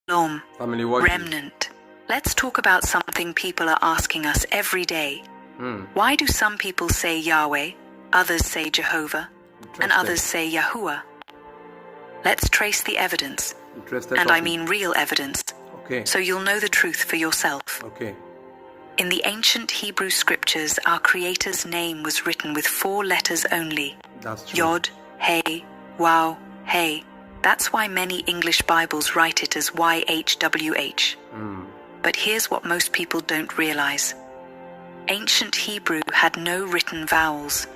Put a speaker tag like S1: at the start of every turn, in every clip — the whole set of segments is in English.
S1: Shalom,
S2: Family watching.
S1: remnant. Let's talk about something people are asking us every day. Why do some people say Yahweh, others say Jehovah, and others say Yahuah? Let's trace the evidence, and I mean real evidence, so you'll know the truth for yourself.
S2: Okay.
S1: In the ancient Hebrew scriptures, our Creator's name was written with 4 letters only.
S2: That's true.
S1: Yod, Hey, Wow, Hey. That's why many English Bibles write it as YHWH. But here's what most people don't realize. Ancient Hebrew had no written vowels.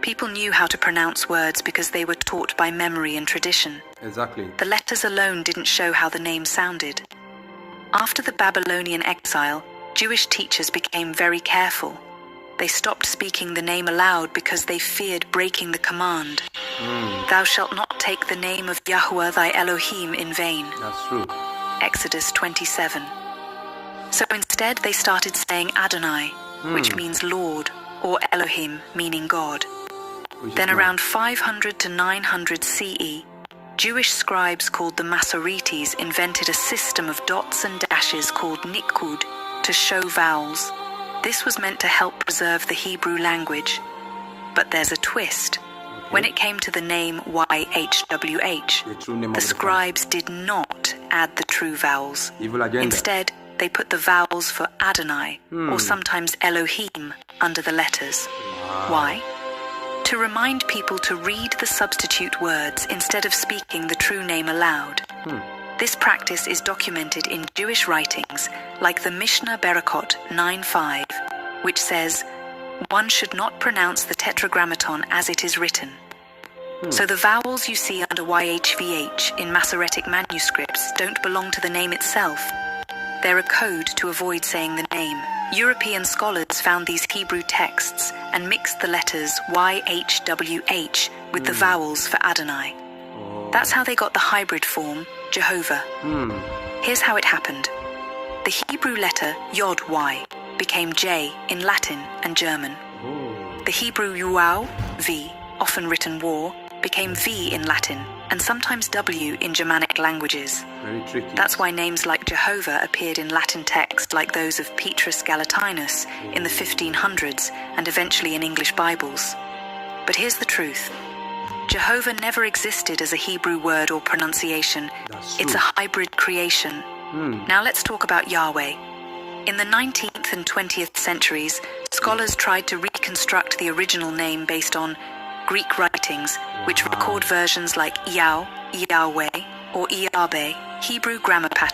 S1: People knew how to pronounce words because they were taught by memory and tradition.
S2: Exactly.
S1: The letters alone didn't show how the name sounded. After the Babylonian exile, Jewish teachers became very careful. They stopped speaking the name aloud because they feared breaking the command. Thou shalt not take the name of Yahuah thy Elohim in vain.
S2: That's true.
S1: Exodus 27. So instead they started saying Adonai, which means Lord, or Elohim, meaning God. Then around 500 to 900 CE, Jewish scribes called the Masoretes invented a system of dots and dashes called nikud to show vowels. This was meant to help preserve the Hebrew language. But there's a twist. When it came to the name YHWH, the scribes did not add the true vowels.
S2: Evil agenda.
S1: Instead, they put the vowels for Adonai, or sometimes Elohim, under the letters. Why? To remind people to read the substitute words instead of speaking the true name aloud. This practice is documented in Jewish writings like the Mishnah Berakot 9:5, which says, one should not pronounce the tetragrammaton as it is written. So the vowels you see under YHVH in Masoretic manuscripts don't belong to the name itself. They're a code to avoid saying the name. European scholars found these Hebrew texts and mixed the letters YHWH with the vowels for Adonai. That's how they got the hybrid form, Jehovah. Here's how it happened. The Hebrew letter Yod Y became J in Latin and German. The Hebrew Yuau, V, often written war, became V in Latin and sometimes W in Germanic languages.
S2: Very tricky.
S1: That's why names like Jehovah appeared in Latin texts like those of Petrus Galatinus in the 1500s and eventually in English Bibles. But here's the truth. Jehovah never existed as a Hebrew word or pronunciation. It's a hybrid creation. Now let's talk about Yahweh. In the 19th and 20th centuries, scholars tried to reconstruct the original name based on Greek writings, which record versions like Yahweh or Yahweh, Hebrew grammar patterns.